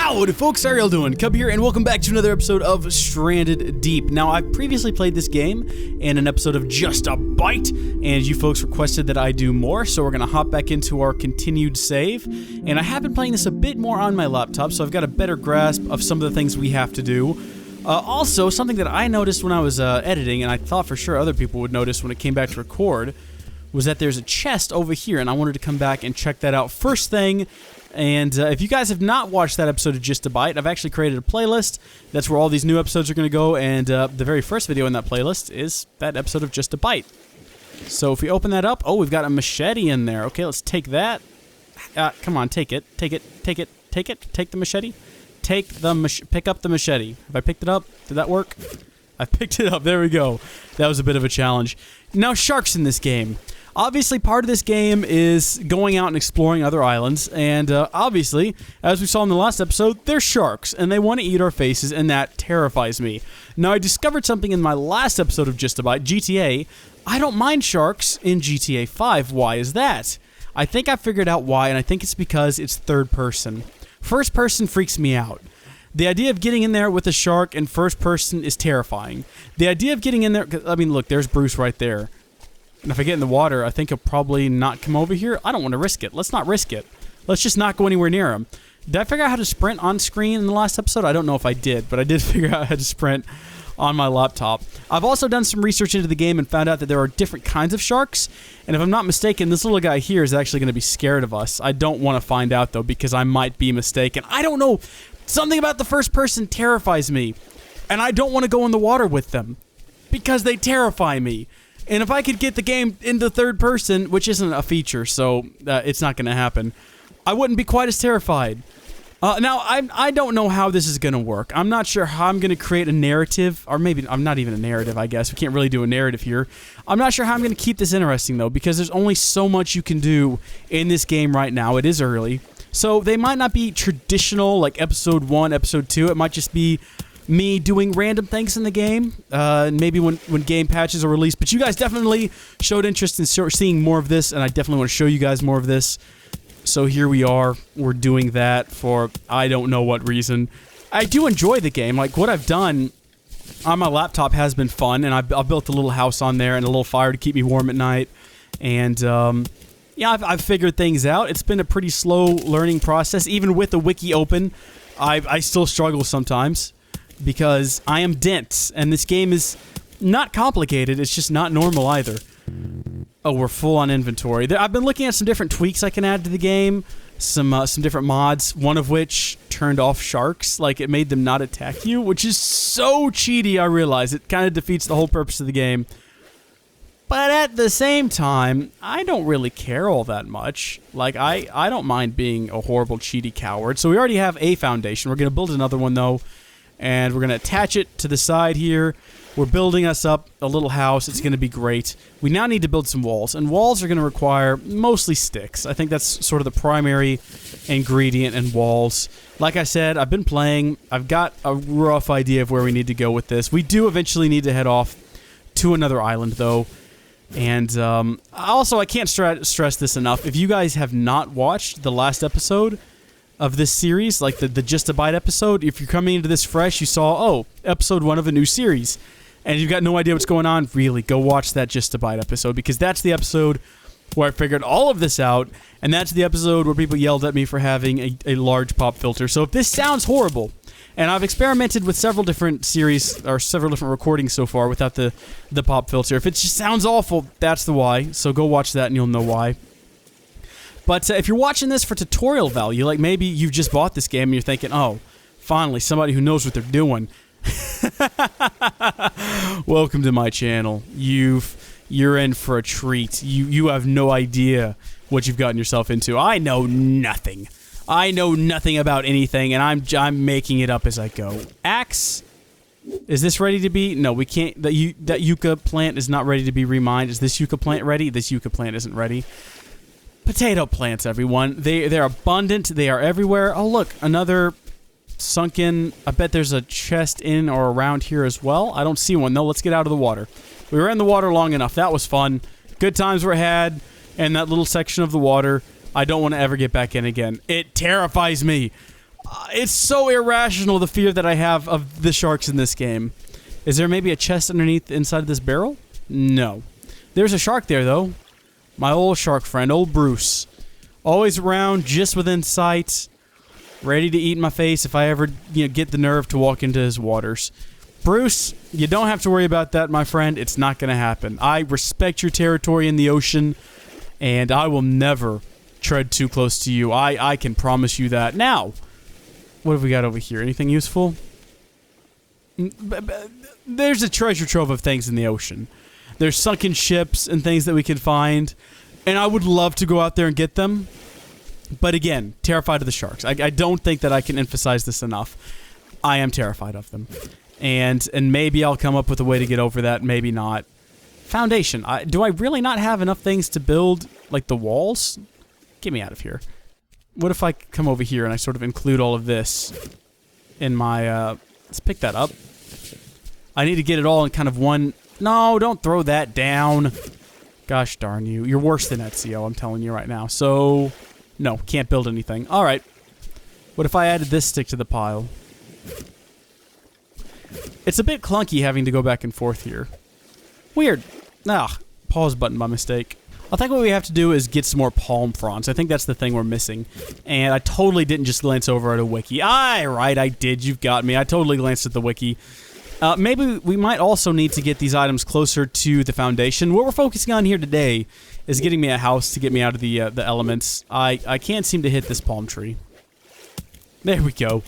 Howdy folks, how are y'all doing? Cub here, and welcome back to another episode of Stranded Deep. Now, I've previously played this game in an episode of Just a Bite, and you folks requested that I do more, so we're going to hop back into our continued save. And I have been playing this a bit more on my laptop, so I've got a better grasp of some of the things we have to do. Also, something that I noticed when I was editing, and I thought for sure other people would notice when it came back to record, was that there's a chest over here, and I wanted to come back and check that out first thing. And if you guys have not watched that episode of Just a Bite, I've actually created a playlist. That's where all these new episodes are going to go, and the very first video in that playlist is that episode of Just a Bite. So if we open that up, oh, we've got a machete in there. Okay, let's take that. Come on, take it. Take it. Take it. Take it. Take the machete. Pick up the machete. Have I picked it up? Did that work? I picked it up. There we go. That was a bit of a challenge. Now, sharks in this game. Obviously, part of this game is going out and exploring other islands, and obviously, as we saw in the last episode, they're sharks, and they want to eat our faces, and that terrifies me. Now, I discovered something in my last episode of Just About GTA. I don't mind sharks in GTA 5. Why is that? I think I figured out why, and I think it's because it's third person. First person freaks me out. The idea of getting in there with a shark in first person is terrifying. The idea of getting in there, I mean, look, there's Bruce right there. And if I get in the water, I think he'll probably not come over here. I don't want to risk it. Let's not risk it. Let's just not go anywhere near him. Did I figure out how to sprint on screen in the last episode? I don't know if I did, but I did figure out how to sprint on my laptop. I've also done some research into the game and found out that there are different kinds of sharks. And if I'm not mistaken, this little guy here is actually going to be scared of us. I don't want to find out, though, because I might be mistaken. I don't know. Something about the first person terrifies me. And I don't want to go in the water with them because they terrify me. And if I could get the game into third person, which isn't a feature, so it's not going to happen, I wouldn't be quite as terrified. Now, I don't know how this is going to work. I'm not sure how I'm going to create a narrative, or maybe I'm not even a narrative, I guess. We can't really do a narrative here. I'm not sure how I'm going to keep this interesting, though, because there's only so much you can do in this game right now. It is early. So they might not be traditional, like Episode 1, Episode 2. It might just be me doing random things in the game, maybe when game patches are released. But you guys definitely showed interest in seeing more of this, and I definitely want to show you guys more of this. So here we are. We're doing that for I don't know what reason. I do enjoy the game. Like, what I've done on my laptop has been fun, and I've built a little house on there and a little fire to keep me warm at night. And, yeah, I've figured things out. It's been a pretty slow learning process. Even with the wiki open, I still struggle sometimes, because I am dense, and this game is not complicated, it's just not normal either. Oh, we're full on inventory. I've been looking at some different tweaks I can add to the game, some different mods, one of which turned off sharks, like it made them not attack you, which is so cheaty, I realize. It kind of defeats the whole purpose of the game. But at the same time, I don't really care all that much. Like, I don't mind being a horrible, cheaty coward. So we already have a foundation. We're going to build another one, though. And we're going to attach it to the side here. We're building us up a little house. It's going to be great. We now need to build some walls. And walls are going to require mostly sticks. I think that's sort of the primary ingredient in walls. Like I said, I've been playing. I've got a rough idea of where we need to go with this. We do eventually need to head off to another island, though. And also, I can't stress this enough. If you guys have not watched the last episode of this series, like the Just a Bite episode, if you're coming into this fresh, you saw, oh, episode 1 of a new series, and you've got no idea what's going on, really, go watch that Just a Bite episode, because that's the episode where I figured all of this out, and that's the episode where people yelled at me for having a large pop filter. So if this sounds horrible, and I've experimented with several different series, or several different recordings so far without the pop filter, if it just sounds awful, that's the why, so go watch that and you'll know why. But if you're watching this for tutorial value, like maybe you've just bought this game and you're thinking, oh, finally, somebody who knows what they're doing. Welcome to my channel. You're in for a treat. You have no idea what you've gotten yourself into. I know nothing. I know nothing about anything, and I'm making it up as I go. Axe. Is this ready to be? No, we can't. That yucca plant is not ready to be remined. Is this yucca plant ready? This yucca plant isn't ready. Potato plants, everyone. They're abundant. They are everywhere. Oh, look, another sunken. I bet there's a chest in or around here as well. I don't see one, though. Let's get out of the water. We were in the water long enough. That was fun. Good times were had in that little section of the water. I don't want to ever get back in again. It terrifies me. It's so irrational, the fear that I have of the sharks in this game. Is there maybe a chest underneath inside of this barrel? No. There's a shark there, though. My old shark friend, old Bruce. Always around, just within sight. Ready to eat my face if I ever get the nerve to walk into his waters. Bruce, you don't have to worry about that, my friend. It's not going to happen. I respect your territory in the ocean, and I will never tread too close to you. I can promise you that. Now, what have we got over here? Anything useful? There's a treasure trove of things in the ocean. There's sunken ships and things that we can find, and I would love to go out there and get them. But again, terrified of the sharks. I don't think that I can emphasize this enough. I am terrified of them. And maybe I'll come up with a way to get over that, maybe not. Foundation. Do I really not have enough things to build, like, the walls? Get me out of here. What if I come over here and I sort of include all of this in my, let's pick that up. I need to get it all in kind of one... No, don't throw that down. Gosh darn you. You're worse than Ezio, I'm telling you right now. So, no, can't build anything. Alright. What if I added this stick to the pile? It's a bit clunky having to go back and forth here. Weird. Pause button by mistake. I think what we have to do is get some more palm fronds. I think that's the thing we're missing. And I totally didn't just glance over at a wiki. Right, I did. You've got me. I totally glanced at the wiki. Maybe we might also need to get these items closer to the foundation. What we're focusing on here today is getting me a house to get me out of the elements. I can't seem to hit this palm tree. There we go.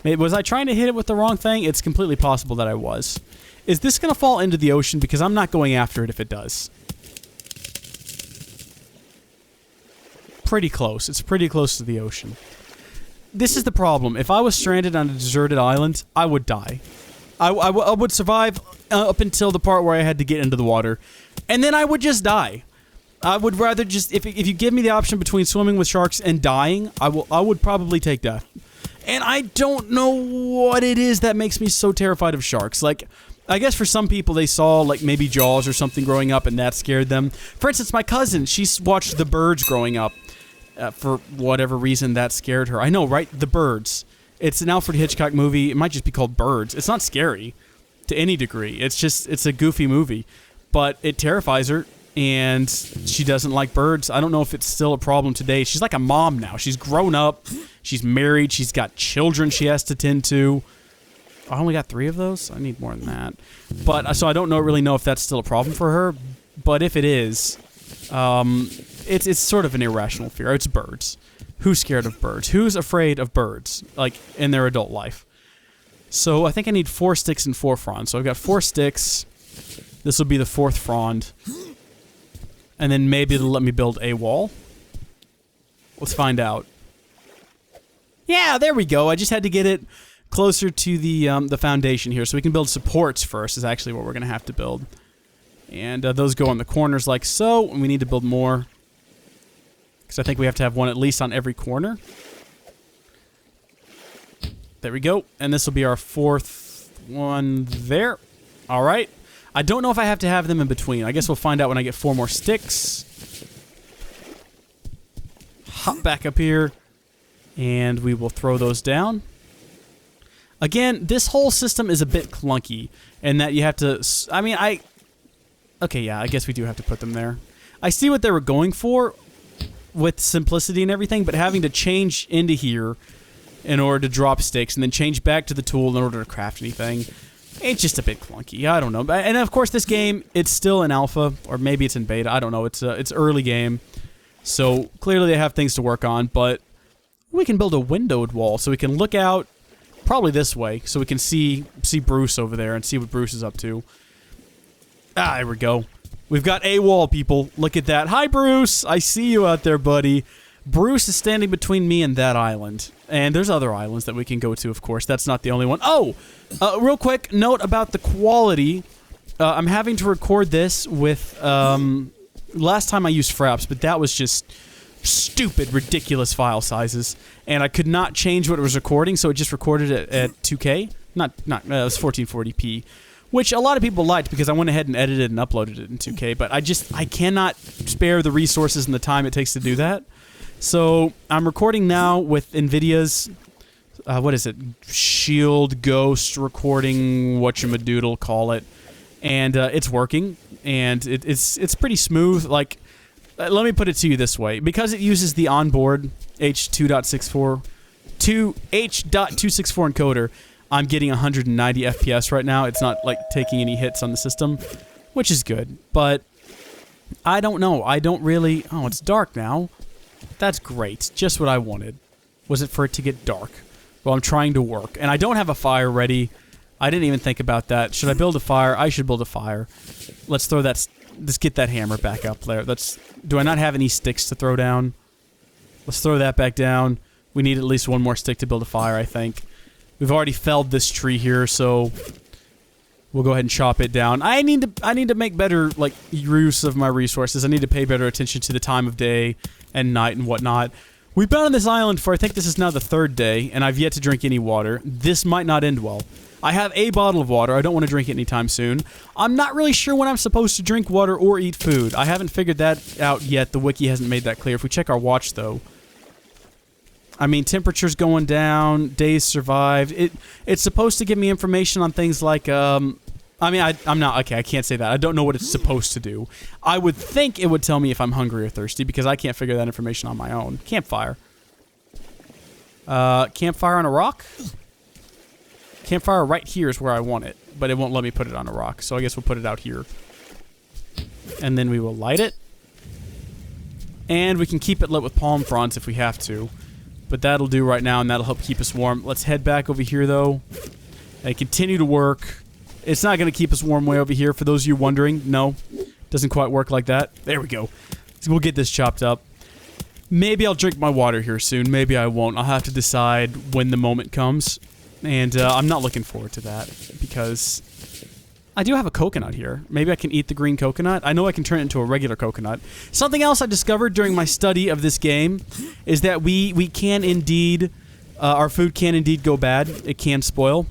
Was I trying to hit it with the wrong thing? It's completely possible that I was. Is this going to fall into the ocean? Because I'm not going after it if it does. Pretty close. It's pretty close to the ocean. This is the problem. If I was stranded on a deserted island, I would die. I would survive up until the part where I had to get into the water. And then I would just die. I would rather just... If you give me the option between swimming with sharks and dying, I would probably take death. And I don't know what it is that makes me so terrified of sharks. Like, I guess for some people they saw, like, maybe Jaws or something growing up and that scared them. For instance, my cousin, she watched The Birds growing up. For whatever reason, that scared her. I know, right? The Birds. It's an Alfred Hitchcock movie. It might just be called Birds. It's not scary to any degree. It's a goofy movie. But it terrifies her, and she doesn't like birds. I don't know if it's still a problem today. She's like a mom now. She's grown up. She's married. She's got children she has to tend to. I only got 3 of those? I need more than that. But so I don't really know if that's still a problem for her. But if it is, it's sort of an irrational fear. It's birds. Who's scared of birds? Who's afraid of birds, like, in their adult life? So I think I need 4 sticks and 4 fronds. So I've got 4 sticks. This will be the 4th frond. And then maybe it'll let me build a wall. Let's find out. Yeah, there we go. I just had to get it closer to the foundation here. So we can build supports first is actually what we're going to have to build. And those go on the corners like so. And we need to build more. Because I think we have to have one at least on every corner. There we go. And this will be our 4th one there. All right. I don't know if I have to have them in between. I guess we'll find out when I get 4 more sticks. Hop back up here. And we will throw those down. Again, this whole system is a bit clunky. In that you have to... Okay, yeah, I guess we do have to put them there. I see what they were going for with simplicity and everything, but having to change into here in order to drop sticks and then change back to the tool in order to craft anything, it's just a bit clunky. I don't know. And of course, this game, it's still in alpha, or maybe it's in beta. I don't know. It's early game, so clearly they have things to work on, but we can build a windowed wall so we can look out probably this way so we can see Bruce over there and see what Bruce is up to. There we go. We've got a wall, people. Look at that. Hi, Bruce. I see you out there, buddy. Bruce is standing between me and that island. And there's other islands that we can go to, of course. That's not the only one. Oh! Real quick, note about the quality. I'm having to record this with... last time I used Fraps, but that was just stupid, ridiculous file sizes. And I could not change what it was recording, so it just recorded it at 2K. It was 1440p. Which a lot of people liked because I went ahead and edited and uploaded it in 2K, but I cannot spare the resources and the time it takes to do that. So I'm recording now with NVIDIA's what is it? Shield Ghost recording, whatchamadoodle, call it. And it's working, and it's pretty smooth. Like, let me put it to you this way. Because it uses the onboard H.264 encoder, I'm getting 190 FPS right now. It's not, like, taking any hits on the system, which is good. But I don't know. I don't really... Oh, it's dark now. That's great. Just what I wanted. Was it for it to get dark? Well, I'm trying to work. And I don't have a fire ready. I didn't even think about that. Should I build a fire? I should build a fire. Let's throw that... Let's get that hammer back up there. Do I not have any sticks to throw down? Let's throw that back down. We need at least one more stick to build a fire, I think. We've already felled this tree here, so... We'll go ahead and chop it down. I need to make better, like, use of my resources. I need to pay better attention to the time of day and night and whatnot. We've been on this island for, I think this is now the 3rd day, and I've yet to drink any water. This might not end well. I have a bottle of water. I don't want to drink it anytime soon. I'm not really sure when I'm supposed to drink water or eat food. I haven't figured that out yet. The wiki hasn't made that clear. If we check our watch, though... I mean, temperature's going down, days survived. It's supposed to give me information on things like, I mean, I'm not, okay, I can't say that. I don't know what it's supposed to do. I would think it would tell me if I'm hungry or thirsty, because I can't figure that information on my own. Campfire. Campfire on a rock? Campfire right here is where I want it, but it won't let me put it on a rock, so I guess we'll put it out here. And then we will light it. And we can keep it lit with palm fronds if we have to. But that'll do right now, and that'll help keep us warm. Let's head back over here, though, and continue to work. It's not going to keep us warm way over here, for those of you wondering. No, doesn't quite work like that. There we go. So we'll get this chopped up. Maybe I'll drink my water here soon. Maybe I won't. I'll have to decide when the moment comes. And I'm not looking forward to that, because I do have a coconut here. Maybe I can eat the green coconut. I know I can turn it into a regular coconut. Something else I discovered during my study of this game is that we can indeed, our food can indeed go bad. It can spoil,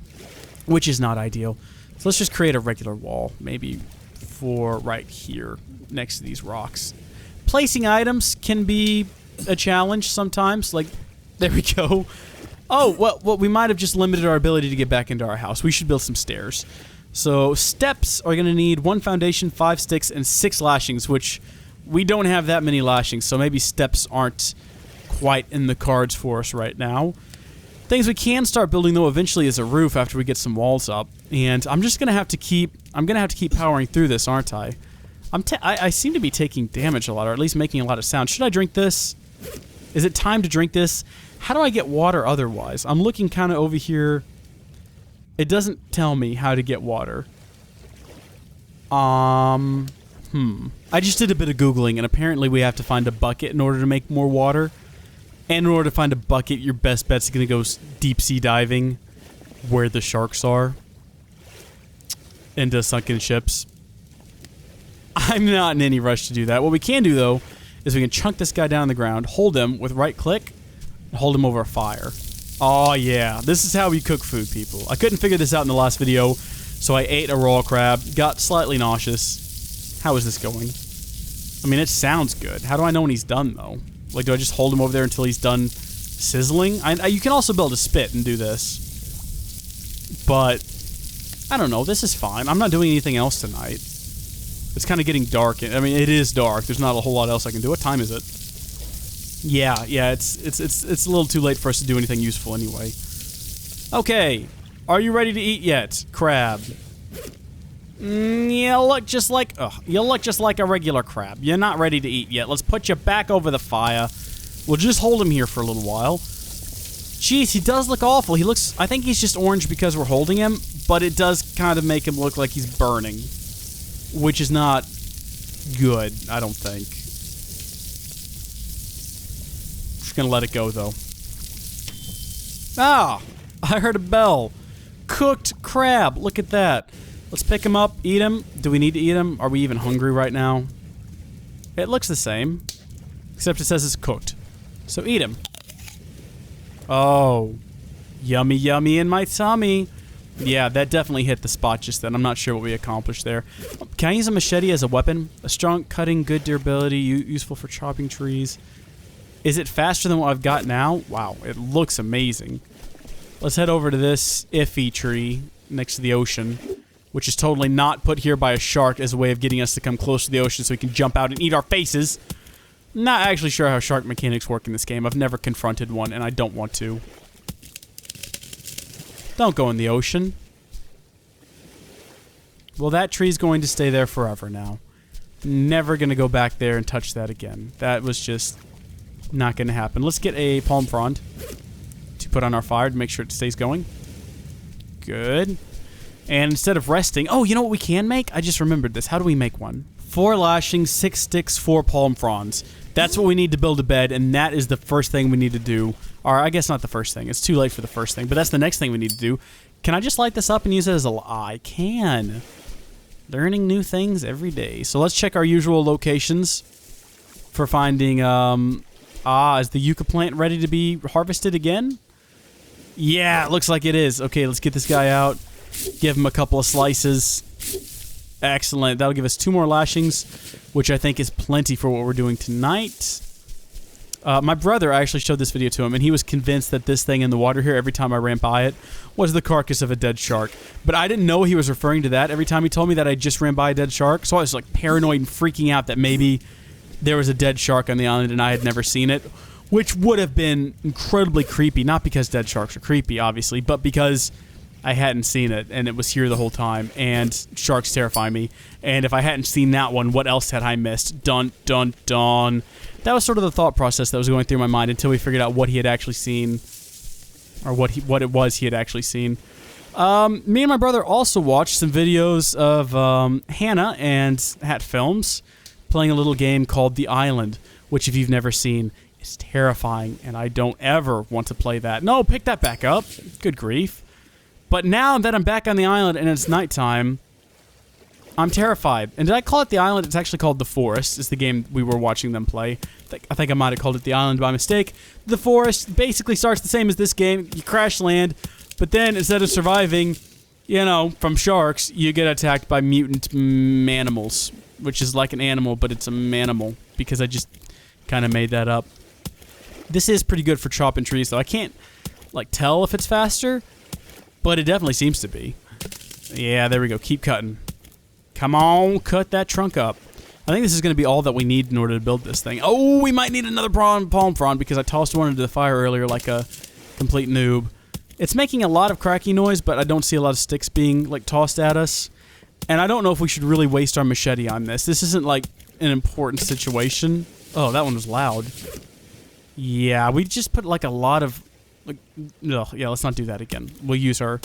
which is not ideal. So let's just create a regular wall, maybe for right here, next to these rocks. Placing items can be a challenge sometimes. Like, there we go. Oh, well, we might have just limited our ability to get back into our house. We should build some stairs. So, steps are going to need 1 foundation, 5 sticks, and 6 lashings, which we don't have that many lashings, so maybe steps aren't quite in the cards for us right now. Things we can start building, though, eventually is a roof after we get some walls up. And I'm just going to have to keep... powering through this, aren't I? I seem to be taking damage a lot, or at least making a lot of sound. Should I drink this? Is it time to drink this? How do I get water otherwise? I'm looking kind of over here... It doesn't tell me how to get water. I just did a bit of Googling, and apparently we have to find a bucket in order to make more water. And in order to find a bucket, your best bet's going to go deep sea diving where the sharks are. Into sunken ships. I'm not in any rush to do that. What we can do, though, is we can chunk this guy down on the ground, hold him with right click, and hold him over a fire. Oh, yeah. This is how we cook food, people. I couldn't figure this out in the last video, so I ate a raw crab, got slightly nauseous. How is this going? I mean, it sounds good. How do I know when he's done, though? Like, do I just hold him over there until he's done sizzling? You can also build a spit and do this. But, I don't know. This is fine. I'm not doing anything else tonight. It's kind of getting dark. I mean, it is dark. There's not a whole lot else I can do. What time is it? Yeah, it's a little too late for us to do anything useful anyway. Okay, are you ready to eat yet, crab? You look just like a regular crab. You're not ready to eat yet. Let's put you back over the fire. We'll just hold him here for a little while. Jeez, he does look awful. I think he's just orange because we're holding him, but it does kind of make him look like he's burning, which is not good, I don't think. Gonna let it go, though. Ah! I heard a bell. Cooked crab. Look at that. Let's pick him up, eat him. Do we need to eat him? Are we even hungry right now? It looks the same, except it says it's cooked. So eat him. Oh. Yummy, yummy in my tummy. Yeah, that definitely hit the spot just then. I'm not sure what we accomplished there. Can I use a machete as a weapon? A strong cutting, good durability, useful for chopping trees. Is it faster than what I've got now? Wow, it looks amazing. Let's head over to this iffy tree next to the ocean, which is totally not put here by a shark as a way of getting us to come close to the ocean so we can jump out and eat our faces. Not actually sure how shark mechanics work in this game. I've never confronted one, and I don't want to. Don't go in the ocean. Well, that tree's going to stay there forever now. Never going to go back there and touch that again. That was just not going to happen. Let's get a palm frond to put on our fire to make sure it stays going. Good. And instead of resting... Oh, you know what we can make? I just remembered this. How do we make one? 4 lashings, 6 sticks, 4 palm fronds. That's what we need to build a bed, and that is the first thing we need to do. Or, I guess not the first thing. It's too late for the first thing, but that's the next thing we need to do. Can I just light this up and use it as a... I can. Learning new things every day. So let's check our usual locations for finding... is the yucca plant ready to be harvested again? Yeah, it looks like it is. Okay, let's get this guy out. Give him a couple of slices. Excellent. That'll give us 2 more lashings, which I think is plenty for what we're doing tonight. My brother, I actually showed this video to him, and he was convinced that this thing in the water here, every time I ran by it, was the carcass of a dead shark. But I didn't know he was referring to that. Every time he told me that I just ran by a dead shark, so I was like paranoid and freaking out that maybe there was a dead shark on the island and I had never seen it, which would have been incredibly creepy. Not because dead sharks are creepy, obviously, but because I hadn't seen it and it was here the whole time, and sharks terrify me. And if I hadn't seen that one, what else had I missed? Dun, dun, dun. That was sort of the thought process that was going through my mind until we figured out what he had actually seen, or what it was he had actually seen. Me and my brother also watched some videos of Hannah and Hat Films playing a little game called The Island, which if you've never seen, is terrifying, and I don't ever want to play that. No, pick that back up. Good grief. But now that I'm back on the island and it's nighttime, I'm terrified. And did I call it The Island? It's actually called The Forest. It's the game we were watching them play. I think I might have called it The Island by mistake. The Forest basically starts the same as this game. You crash land, but then instead of surviving, you know, from sharks, you get attacked by mutant manimals, which is like an animal, but it's a manimal, because I just kind of made that up. This is pretty good for chopping trees, though. I can't, like, tell if it's faster, but it definitely seems to be. Yeah, there we go. Keep cutting. Come on, cut that trunk up. I think this is going to be all that we need in order to build this thing. Oh, we might need another palm frond because I tossed one into the fire earlier like a complete noob. It's making a lot of cracky noise, but I don't see a lot of sticks being, like, tossed at us. And I don't know if we should really waste our machete on this. This isn't, like, an important situation. Oh, that one was loud. Yeah, we just put, like, a lot of... Like, ugh, yeah, let's not do that again. We'll use our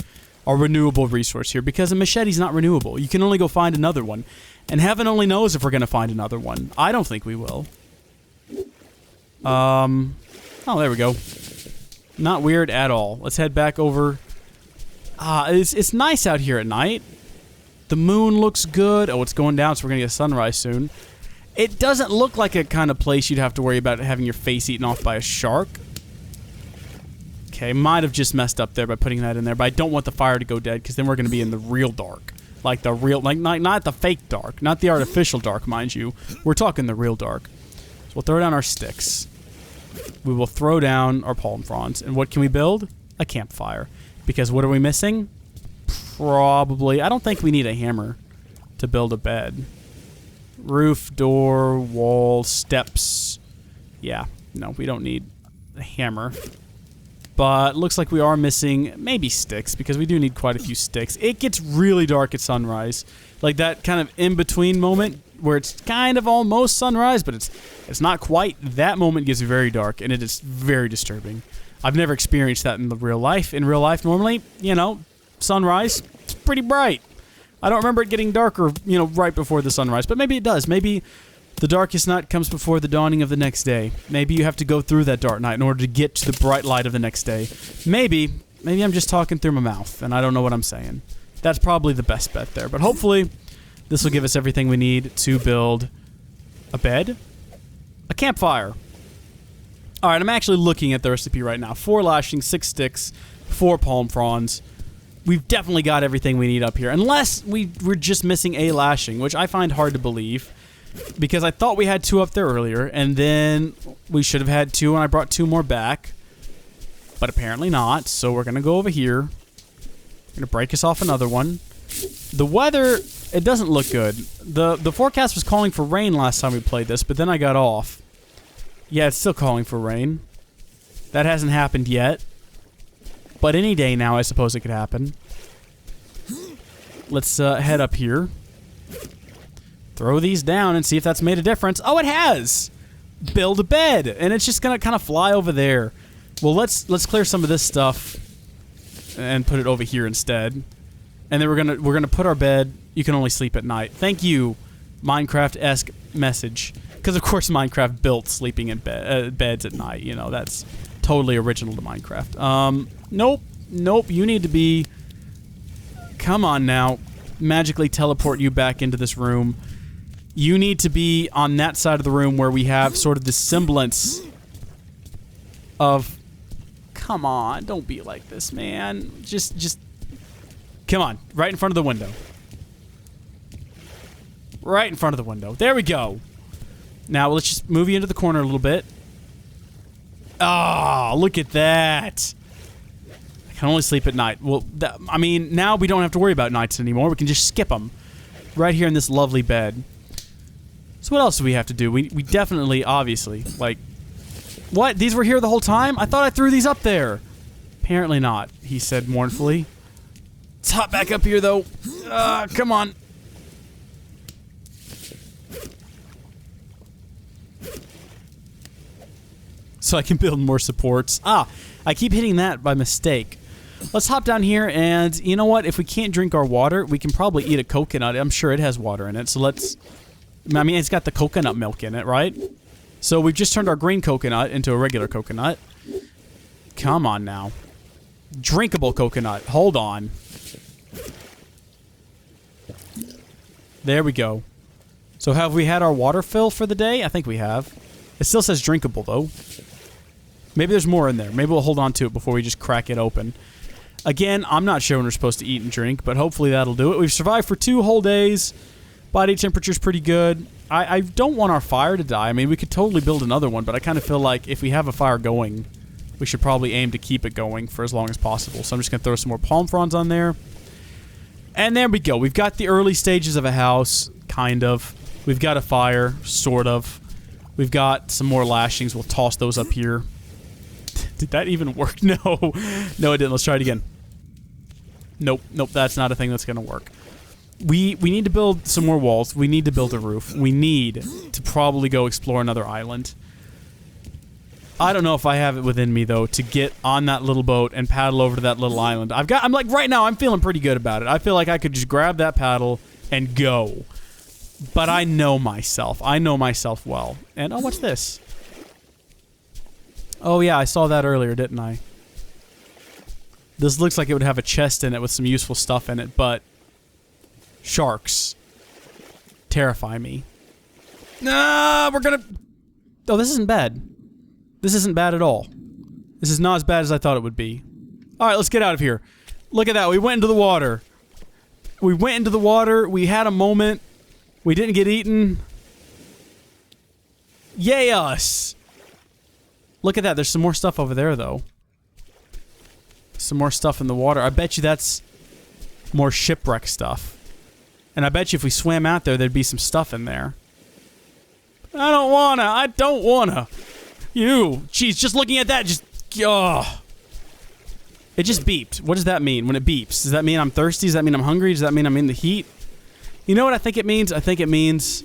renewable resource here, because a machete's not renewable. You can only go find another one. And heaven only knows if we're going to find another one. I don't think we will. Oh, there we go. Not weird at all. Let's head back over. It's nice out here at night. The moon looks good. Oh, it's going down, so we're going to get a sunrise soon. It doesn't look like a kind of place you'd have to worry about having your face eaten off by a shark. Okay, might have just messed up there by putting that in there, but I don't want the fire to go dead, because then we're going to be in the real dark. Like the real, like not the fake dark, not the artificial dark, mind you. We're talking the real dark. So we'll throw down our sticks. We will throw down our palm fronds. And what can we build? A campfire. Because what are we missing? Probably, I don't think we need a hammer to build a bed. Roof, door, wall, steps. Yeah, no, we don't need a hammer. But looks like we are missing maybe sticks, because we do need quite a few sticks. It gets really dark at sunrise. Like that kind of in-between moment where it's kind of almost sunrise, but it's not quite. That moment gets very dark, and it is very disturbing. I've never experienced that in the real life. In real life, normally, you know, sunrise, it's pretty bright. I don't remember it getting darker, you know, right before the sunrise, but maybe it does. Maybe the darkest night comes before the dawning of the next day. Maybe you have to go through that dark night in order to get to the bright light of the next day. Maybe I'm just talking through my mouth, and I don't know what I'm saying. That's probably the best bet there. But hopefully, this will give us everything we need to build a bed, a campfire. All right, I'm actually looking at the recipe right now. 4 lashings, 6 sticks, 4 palm fronds. We've definitely got everything we need up here. Unless we're just missing a lashing, which I find hard to believe. Because I thought we had 2 up there earlier, and then we should have had 2, and I brought 2 more back. But apparently not, so we're gonna go over here. We're gonna break us off another one. The weather, it doesn't look good. The forecast was calling for rain last time we played this, but then I got off. Yeah, it's still calling for rain. That hasn't happened yet. But any day now, I suppose it could happen. Let's head up here. Throw these down and see if that's made a difference. Oh, it has! Build a bed, and it's just gonna kind of fly over there. Well, let's clear some of this stuff and put it over here instead. And then we're gonna put our bed. You can only sleep at night. Thank you, Minecraft-esque message. Because of course Minecraft built sleeping in beds at night. You know, that's totally original to Minecraft. Nope. You need to be. Come on now, magically teleport you back into this room. You need to be on that side of the room where we have sort of the semblance of. Come on, don't be like this, man. Just. Come on, right in front of the window. Right in front of the window. There we go. Now, let's just move you into the corner a little bit. Ah, look at that. I can only sleep at night. Well, I mean, now we don't have to worry about nights anymore. We can just skip them. Right here in this lovely bed. So what else do we have to do? We definitely, obviously, like... What? These were here the whole time? I thought I threw these up there. Apparently not, he said mournfully. Let's hop back up here, though. Come on. So I can build more supports. Ah, I keep hitting that by mistake. Let's hop down here, and you know what? If we can't drink our water, we can probably eat a coconut. I'm sure it has water in it, so let's... I mean, it's got the coconut milk in it, right? So we've just turned our green coconut into a regular coconut. Come on now. Drinkable coconut. Hold on. There we go. So have we had our water fill for the day? I think we have. It still says drinkable, though. Maybe there's more in there. Maybe we'll hold on to it before we just crack it open. Again, I'm not sure when we're supposed to eat and drink, but hopefully that'll do it. We've survived for 2 whole days. Body temperature's pretty good. I don't want our fire to die. I mean, we could totally build another one, but I kind of feel like if we have a fire going, we should probably aim to keep it going for as long as possible. So I'm just going to throw some more palm fronds on there. And there we go. We've got the early stages of a house, kind of. We've got a fire, sort of. We've got some more lashings. We'll toss those up here. Did that even work? No. No, it didn't. Let's try it again. Nope. Nope, that's not a thing that's going to work. We need to build some more walls. We need to build a roof. We need to probably go explore another island. I don't know if I have it within me, though, to get on that little boat and paddle over to that little island. I'm like, right now, I'm feeling pretty good about it. I feel like I could just grab that paddle and go. But I know myself. I know myself well. And, oh, what's this? Oh, yeah, I saw that earlier, didn't I? This looks like it would have a chest in it with some useful stuff in it, but... Sharks. Terrify me. Nah, we're gonna... Oh, this isn't bad. This isn't bad at all. This is not as bad as I thought it would be. Alright, let's get out of here. Look at that, we went into the water. We went into the water, we had a moment. We didn't get eaten. Yay us! Look at that, there's some more stuff over there, though. Some more stuff in the water. I bet you that's more shipwreck stuff. And I bet you if we swam out there, there'd be some stuff in there. I don't wanna. You. Jeez, just looking at that, just... Oh. It just beeped. What does that mean when it beeps? Does that mean I'm thirsty? Does that mean I'm hungry? Does that mean I'm in the heat? You know what I think it means? I think it means...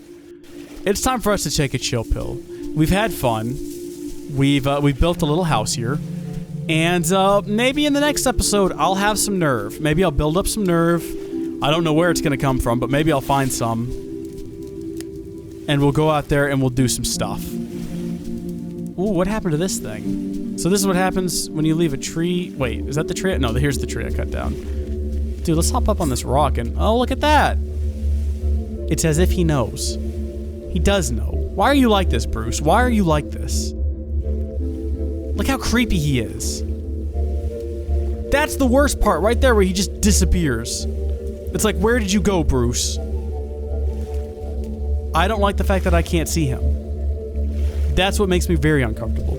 It's time for us to take a chill pill. We've had fun. We've built a little house here. And maybe in the next episode, I'll have some nerve. Maybe I'll build up some nerve. I don't know where it's going to come from, but maybe I'll find some. And we'll go out there and we'll do some stuff. Ooh, what happened to this thing? So this is what happens when you leave a tree. Wait, is that the tree? No, here's the tree I cut down. Dude, let's hop up on this rock and... Oh, look at that! It's as if he knows. He does know. Why are you like this, Bruce? Why are you like this? Look how creepy he is. That's the worst part, right there where he just disappears. It's like, where did you go, Bruce? I don't like the fact that I can't see him. That's what makes me very uncomfortable.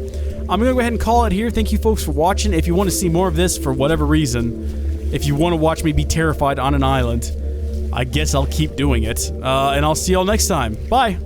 I'm gonna go ahead and call it here. Thank you folks for watching. If you want to see more of this for whatever reason, if you want to watch me be terrified on an island, I guess I'll keep doing it. And I'll see y'all next time. Bye!